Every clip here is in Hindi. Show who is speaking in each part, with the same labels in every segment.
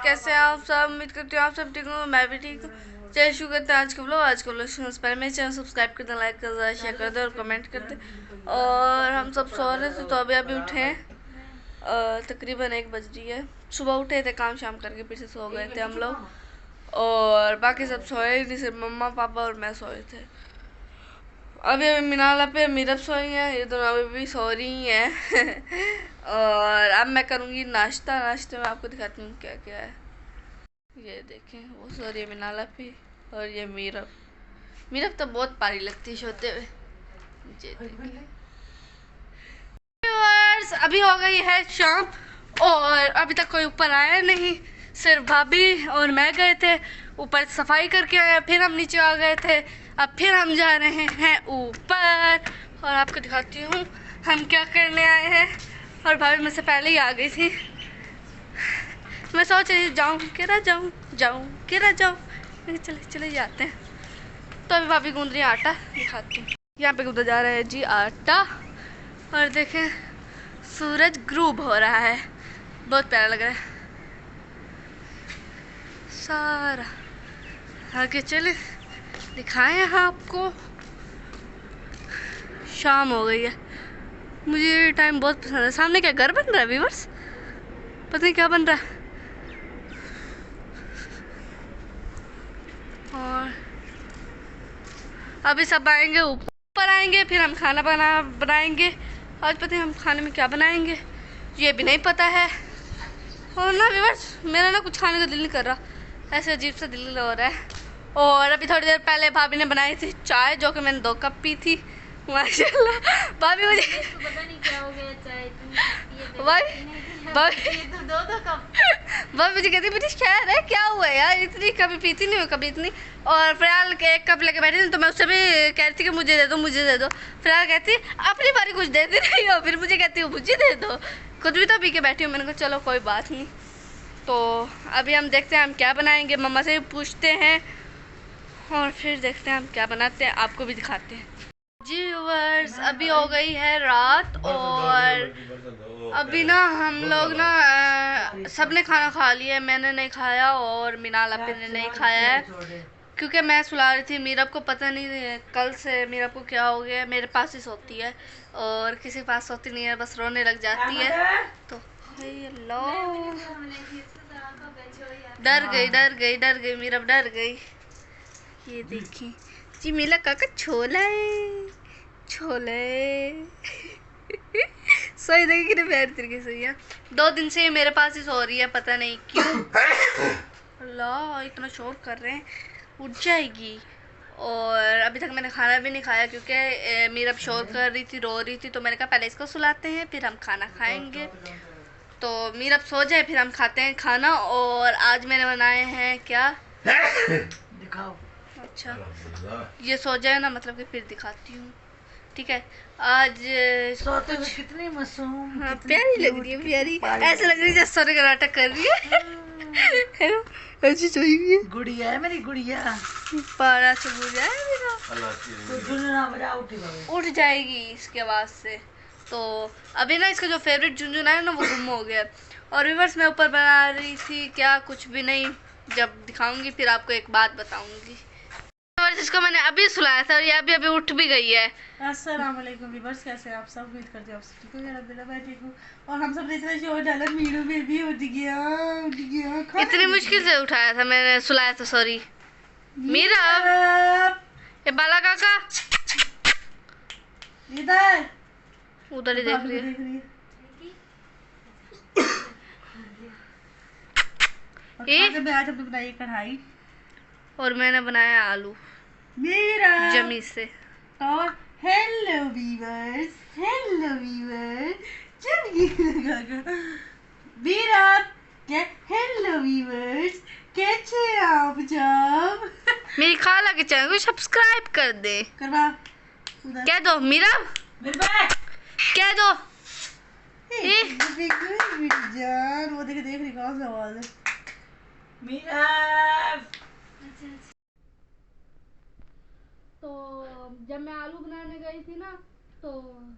Speaker 1: कैसे हैं आप सब? उम्मीद करती हूँ आप सब ठीक हो, मैं भी ठीक हूँ। चलिए शुरू करते हैं आज का व्लॉग शुरू से पहले मेरे चैनल सब्सक्राइब कर दें, लाइक कर दें, शेयर कर दें और कमेंट कर दें। और हम सब सो रहे थे तो अभी अभी उठे हैं, तकरीबन 1 बज रही है। सुबह उठे थे, काम शाम करके फिर से सो गए थे हम लोग, और बाकी सब सोए नहीं, सिर्फ मम्मा पापा और मैं सोए थे। अभी अभी मिनाला पे मीरब सोई है, ये दोनों अभी भी सो रही हैं। और अब मैं करूँगी नाश्ता। नाश्ते में आपको दिखाती हूँ क्या क्या है। ये देखें, वो सो रही है मिनाला पे, और ये मीरब। मीरब तो बहुत प्यारी लगती है सोते हुए। ये देखें, अभी हो गई है शाम और अभी तक कोई ऊपर आया नहीं। सिर्फ भाभी और मैं गए थे ऊपर, सफाई करके आए, फिर हम नीचे आ गए थे। अब फिर हम जा रहे हैं ऊपर और आपको दिखाती हूँ हम क्या करने आए हैं। और भाभी मुझसे पहले ही आ गई थी। मैं सोच रही जाऊँ कि ना जाऊँ, जाऊँ कि ना जाऊँ, चले चले जाते हैं। तो अभी भाभी गूंद रही है आटा, दिखाती हूँ। यहाँ पे गूंदा जा रहा है जी आटा, और देखें सूरज ग्रूब हो रहा है, बहुत प्यारा लग रहा है सारा। आगे चले दिखाएं यहाँ आपको। शाम हो गई है, मुझे ये टाइम बहुत पसंद है। सामने क्या घर बन रहा है व्यूअर्स, पता नहीं क्या बन रहा है। और अभी सब आएंगे ऊपर आएंगे, फिर हम खाना बनाएंगे। आज पता है हम खाने में क्या बनाएंगे ये भी नहीं पता है। और ना व्यूअर्स, मेरा ना कुछ खाने का दिल नहीं कर रहा, ऐसे अजीब सा दिल हो रहा है। और अभी थोड़ी देर पहले भाभी ने बनाई थी चाय, जो कि मैंने 2 कप पी थी। माशाल्लाह भाभी मुझे
Speaker 2: पता नहीं क्या हो गया, चाय
Speaker 1: भाभी मुझे कहती मुझे खैर है क्या हुआ यार, इतनी कभी पीती नहीं हूँ कभी इतनी। और फिलहाल के 1 कप लेके बैठी थी तो मैं उससे भी कह रही थी कि मुझे दे दो मुझे दे दो। फिलहाल कहती अपनी बारी कुछ देती नहीं हो, फिर मुझे कहती हूँ मुझे दे दो, खुद भी तो पी के बैठी हूँ। मैंने कहा चलो कोई बात नहीं। तो अभी हम देखते हैं हम क्या बनाएंगे, मम्मा से भी पूछते हैं और फिर देखते हैं हम क्या बनाते हैं, आपको भी दिखाते हैं। जी व्यूअर्स, अभी हो गई है रात और अभी ना हम लोग ना सब ने खाना खा लिया है। मैंने नहीं खाया और मिनाल अपने ने नहीं खाया है, क्योंकि मैं सुला रही थी मीरब को। पता नहीं कल से मीरब को क्या हो गया, मेरे पास ही सोती है और किसी के पास सोती नहीं है, बस रोने लग जाती है। तो हेलो, डर गई मीरब, डर गई। ये देखिए जी मेरा काका छोला है, छोले। सोई देखी कि नहीं तरीके से। है 2 दिन से ये मेरे पास ही सो रही है, पता नहीं क्यों। अल्लाह इतना शोर कर रहे हैं, उठ जाएगी। और अभी तक मैंने खाना भी नहीं खाया, क्योंकि मीरब शोर कर रही थी, रो रही थी। तो मैंने कहा पहले इसको सुलाते हैं फिर हम खाना खाएंगे। तो मीरब सो जाए फिर हम खाते हैं खाना। और आज मैंने बनाए हैं क्या
Speaker 2: दिखाओ।
Speaker 1: अच्छा, ये सो जाए ना, मतलब कि फिर दिखाती हूँ, ठीक है। आज
Speaker 2: सोते हुए कितनी मासूम,
Speaker 1: हाँ प्यारी लग रही है, प्यारी ऐसे लग रही है जैसे सोने का नाटक कर रही है ना, ऐसी सोई हुई है।
Speaker 2: गुड़िया है मेरी गुड़िया,
Speaker 1: पारा से बुझा है मेरा, उठ जाएगी इसके आवाज से। तो अभी ना इसका जो फेवरेट झुनझुना है ना वो गुम हो गया। और रिवर्स मैं ऊपर बना रही थी क्या, कुछ भी नहीं, जब दिखाऊंगी फिर आपको एक बात बताऊंगी। इसको मैंने अभी सुलाया था और ये अभी अभी उठ भी गई है।
Speaker 3: अस्सलाम वालेकुम व्यूअर्स, कैसे हैं आप सब? उम्मीद करते हैं आप सब ठीक हो। अल्हम्दुलिल्लाह मैं ठीक हूँ। और हम सब ने इतना शोर डाला, मीनू बेबी उठ गया उठ गया।
Speaker 1: इतनी मुश्किल से उठाया था मैंने, सुलाया था, सॉरी। मीरा, ये बाला काका
Speaker 3: इधर
Speaker 1: उधर ही देख रही है।
Speaker 3: ये आज हमने बनाई कढ़ाई
Speaker 1: और मैंने बनाया आलू
Speaker 3: मीरा
Speaker 1: जमी से।
Speaker 3: और hello viewers, hello viewers, Meera क्या, हेलो व्यूअर्स, कैसे हैं आप सब?
Speaker 1: मेरी खाला के चैनल को सब्सक्राइब कर दे,
Speaker 3: करवा
Speaker 1: कह दो मीरा, कह दो।
Speaker 3: जान वो देख रही कौन सा आवाज है। मीरा
Speaker 1: तो जब मैं आलू बनाने गई थी ना तो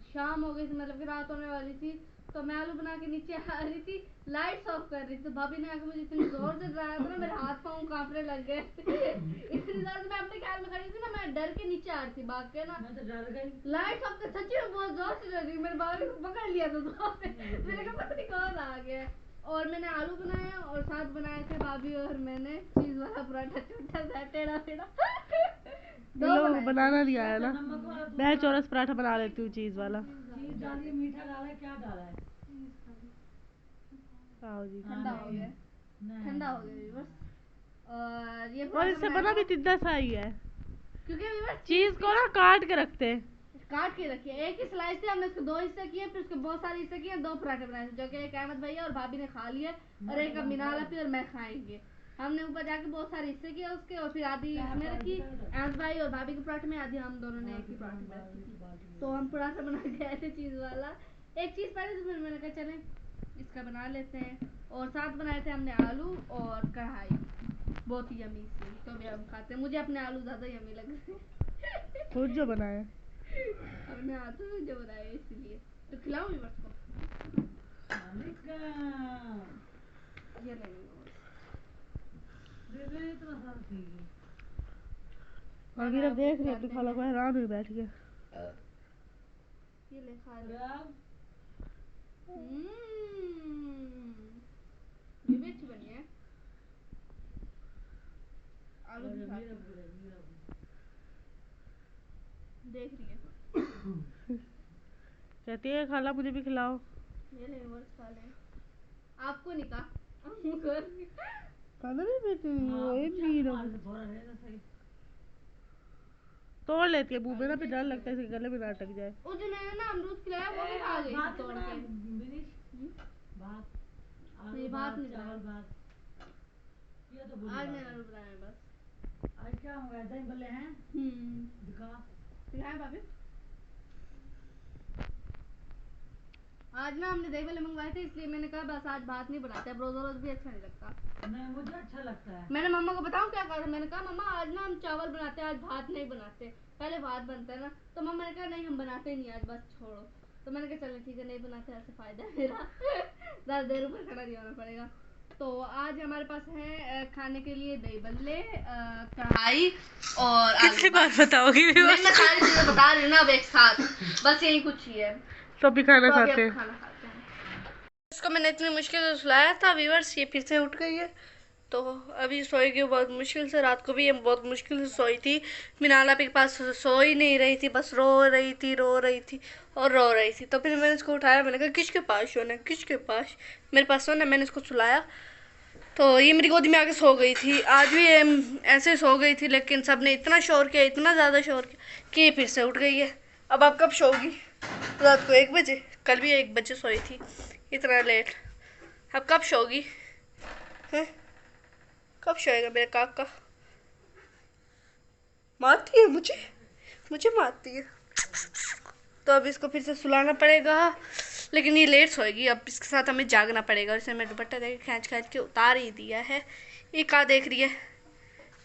Speaker 1: शाम हो गई थी, मतलब कि रात होने वाली थी। तो मैं आलू बना के नीचे आ रही थी, लाइट्स ऑफ कर रही थी, तो भाभी ने आके मुझे इतनी जोर से डराया था ना, मेरे हाथ पाँव कांपने लग गए इतनी जोर से मैं अपने ख्याल में खड़ी थी ना, मैं डर के नीचे आ रही थी भाग के ना,
Speaker 2: मैं तो डर गई।
Speaker 1: लाइट्स ऑफ, सच्ची में बहुत जोर से डर गई। मेरे भाभी को पकड़ लिया था तो मैंने कहा पता नहीं कौन आ गया। और मैंने आलू बनाया और साथ बनाए थे भाभी और मैंने चीज वाला पराठा, छोटा सा टेढ़ा टेढ़ा
Speaker 3: लोग बनाना नहीं आया ना,
Speaker 2: नमक वाला दूध
Speaker 3: मैं चौरस पराठा बना लेती हूँ चीज वाला।
Speaker 2: चीज डाली, मीठा डाला है, क्या डाला है?
Speaker 3: आओ जी।
Speaker 1: ठंडा हो गया,
Speaker 2: नहीं।
Speaker 1: ठंडा हो गया व्यूअर्स। और ये
Speaker 3: और इससे बना भी तिद्दा सा ही है,
Speaker 1: क्योंकि व्यूअर्स
Speaker 3: चीज को ना काट के रखते हैं।
Speaker 1: काट के रखिए, एक ही स्लाइस थे, हमने इसको 2 हिस्से किए, फिर उसके बहुत सारे हिस्से किए, 2 पराठे बनाए थे, जो कि एक अहमद भैया और भाभी ने खा लिए और एक अब मिनाल अपी और मैं खाएंगे। हमने ऊपर जाके बहुत सारे हिस्से किए उसके, और फिर आधी इसमें रखी अहमद भाई और भाभी के पराठे में, आधी हम दोनों ने एक ही पराठे में रखी। तो हम पराठा बना के आए थे चीज वाला, एक चीज पहले तो फिर मैंने कहा चले इसका बना लेते हैं। और साथ बनाए थे हमने आलू और कढ़ाई, बहुत ही यमी सी, तो भी हम खाते हैं। मुझे अपने आलू ज्यादा यमी लग रहे हैं
Speaker 3: खुद जो बनाया
Speaker 1: अपने हाथों से जो बनाए इसलिए। तो खिलाऊं भी बच्चों ये नहीं
Speaker 2: इतना सारा चाहिए।
Speaker 3: और वीरा देख रही अपनी खाला को हैरान हुई बैठ के।
Speaker 1: ये ले खा ले। ये भी अच्छी बनी है। आलू भी खा देख रही है,
Speaker 3: कहती है खाला मुझे भी खिलाओ।
Speaker 1: ये ले वर्ष खा ले, आपको नहीं कहा
Speaker 3: खाना नहीं पीती वो वीरा
Speaker 2: थोड़ा रहना सही।
Speaker 3: तोड़ लेती है मुंह में ना, फिर डर लगता है इसके गले में ना अटक जाए।
Speaker 1: उस दिन मैंने ना अमरूद खिलाया, वो भी खा गई
Speaker 2: भात
Speaker 1: तोड़
Speaker 2: बनाया,
Speaker 1: के।
Speaker 2: बिनीश? भात,
Speaker 1: नहीं,
Speaker 2: आलू
Speaker 1: भात
Speaker 2: भात,
Speaker 1: नहीं
Speaker 2: चावल
Speaker 1: बनाया।
Speaker 2: भात। ये तो बुरी
Speaker 1: आज
Speaker 2: बात
Speaker 1: मैंने
Speaker 2: है।
Speaker 1: आलू बनाया बस।
Speaker 2: आज क्या हुआ? दही भल्ले हैं? दिखा।
Speaker 1: खिलाए भाभी। आज ना हमने दही भल्ले मंगवाए थे, इसलिए मैंने कहा बस आज भात नहीं बनाते, अब रोज रोज भी अच्छा नहीं लगता।
Speaker 2: नहीं, मुझे अच्छा लगता है।
Speaker 1: मैंने मम्मा को बताऊं क्या कहा, मैंने कहा मम्मा आज ना हम चावल बनाते हैं, आज भात नहीं बनाते, पहले भात बनता है ना। तो मम्मा ने कहा नहीं हम बनाते ही नहीं आज, बस छोड़ो। तो मैंने कहा चलो ठीक है, नहीं बनाते, ऐसे फायदा है मेरा ज़्यादा देर ऊपर खड़ा नहीं होना पड़ेगा। तो आज हमारे पास है खाने के लिए दही भल्ले, कढ़ाई और
Speaker 3: कितनी बार बताओगी
Speaker 1: नहीं, मैं सारी चीजें बता रही हूँ ना अब एक साथ, बस यही कुछ ही है।
Speaker 3: तो भी खाना
Speaker 1: तो अभी
Speaker 3: खाते
Speaker 1: अब
Speaker 3: हैं।
Speaker 1: खाना खाते हैं। इसको मैंने इतनी मुश्किल से सुलाया था व्यूअर्स, ये फिर से उठ गई है, तो अभी सोएगी बहुत मुश्किल से। रात को भी ये बहुत मुश्किल से सोई थी, मिनाला के पास सो ही नहीं रही थी, बस रो रही थी रो रही थी और रो रही थी। तो फिर मैंने इसको उठाया, मैंने कहा किसके पास सोना, किसके पास, मेरे पास सोना। मैंने इसको सुलाया तो ये मेरी गोदी में आके सो गई थी। आज भी ये ऐसे सो गई थी, लेकिन सब ने इतना शोर किया, इतना ज़्यादा शोर किया कि ये फिर से उठ गई है। अब आप कब सोगी? रात को 1 बजे, कल भी 1 बजे सोई थी, इतना लेट। अब कब सोगी हैं? कब सोएगा मेरा काका? मारती है मुझे, मुझे मारती है। तो अब इसको फिर से सुलाना पड़ेगा, लेकिन ये लेट सोएगी। अब इसके साथ हमें जागना पड़ेगा। और इसे मैं दुपट्टा देकर खींच खींच के उतार ही दिया है। ये क्या देख रही है,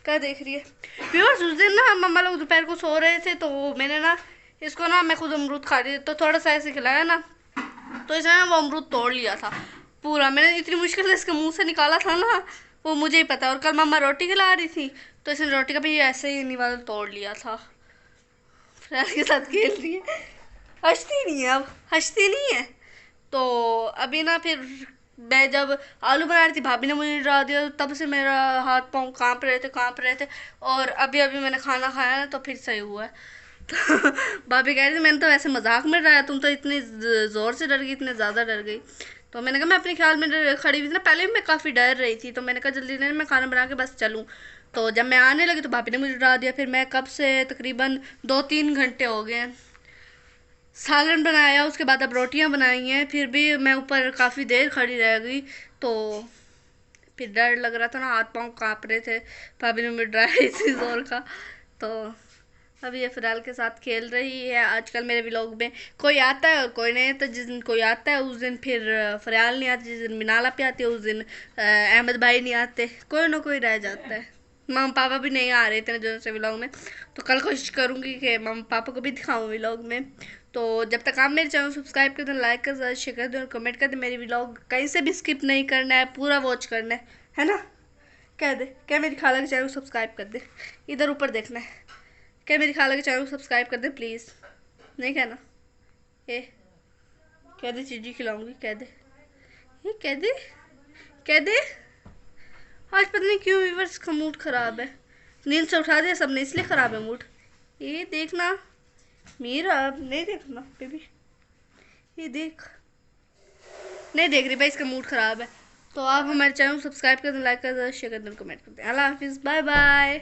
Speaker 1: क्या देख रही है व्यूअर्स? उस दिन ना मम्मा लोग दोपहर को सो रहे थे, तो मैंने ना इसको ना, मैं खुद अमरूद खा रही थी, तो थोड़ा सा ऐसे खिलाया ना, तो इसने ना वो अमरूद तोड़ लिया था पूरा। मैंने इतनी मुश्किल से इसके मुंह से निकाला था ना, वो मुझे ही पता। और कल मम्मा रोटी खिला रही थी, तो इसने रोटी का भी ऐसे ही निवाला तोड़ लिया था। फ्रेंड के साथ खेल रही है, हंसती नहीं है, अब हंसती नहीं है। तो अभी ना फिर मैं जब आलू बना रही थी, भाभी ने मुझे डरा दिया, तब से मेरा हाथ पाँव काँप रहे थे। और अभी अभी मैंने खाना खाया ना, तो फिर सही हुआ है। तो भाभी कह रही थी मैंने तो वैसे मजाक में डराया, तुम तो इतनी ज़ोर से डर गई, इतने ज़्यादा डर गई। तो मैंने कहा मैं अपने ख्याल में खड़ी हुई थी ना, पहले भी मैं काफ़ी डर रही थी, तो मैंने कहा जल्दी नहीं मैं खाना बना के बस चलूँ। तो जब मैं आने लगी तो भाभी ने मुझे डरा दिया। फिर मैं कब से तकरीबन 2-3 घंटे हो गए हैं। सालन बनाया, उसके बाद अब रोटियां बनाई हैं, फिर भी मैं ऊपर काफ़ी देर खड़ी रह गई। तो फिर डर लग रहा था ना, हाथ पाँव काँप रहे थे, भाभी ने मुझे डराया इसी जोर का। तो अभी ये फ़िलहाल के साथ खेल रही है। आजकल मेरे व्लॉग में कोई आता है और कोई नहीं, तो जिस दिन कोई आता है उस दिन फिर फ़रियाल नहीं आती, जिस दिन मिनाला पे आती है उस दिन अहमद भाई नहीं आते, कोई ना कोई रह जाता है। मम्मा पापा भी नहीं आ रहे थे जो से व्लॉग में, तो कल कोशिश करूँगी कि मम्मा पापा को भी दिखाऊँ व्लॉग में। तो जब तक आप मेरे चैनल सब्सक्राइब कर दें, लाइक कर दें, शेयर कर दें और कमेंट कर दें, मेरी व्लॉग कहीं से भी स्किप नहीं करना है, पूरा वॉच करना है ना। कह दे, क्या मेरी खाला के चैनल को सब्सक्राइब कर दे, इधर ऊपर देखना है, क्या मेरी खाला के चैनल को सब्सक्राइब कर दे प्लीज़, नहीं कहना। ए कह दे चीज़ी खिलाऊंगी, कह दे, ये कह दे, कह दे। आज पता नहीं क्यों व्यूअर्स का मूड ख़राब है, नींद से उठा दिया सबने इसलिए ख़राब है मूड। ये देखना मेरा, नहीं देखना बेबी, ये देख, नहीं देख रही भाई, इसका मूड ख़राब है। तो आप हमारे चैनल को सब्सक्राइब कर दें, लाइक कर दें, शेयर कर दें, कमेंट कर दें। अल्लाह हाफिज़, बाय बाय।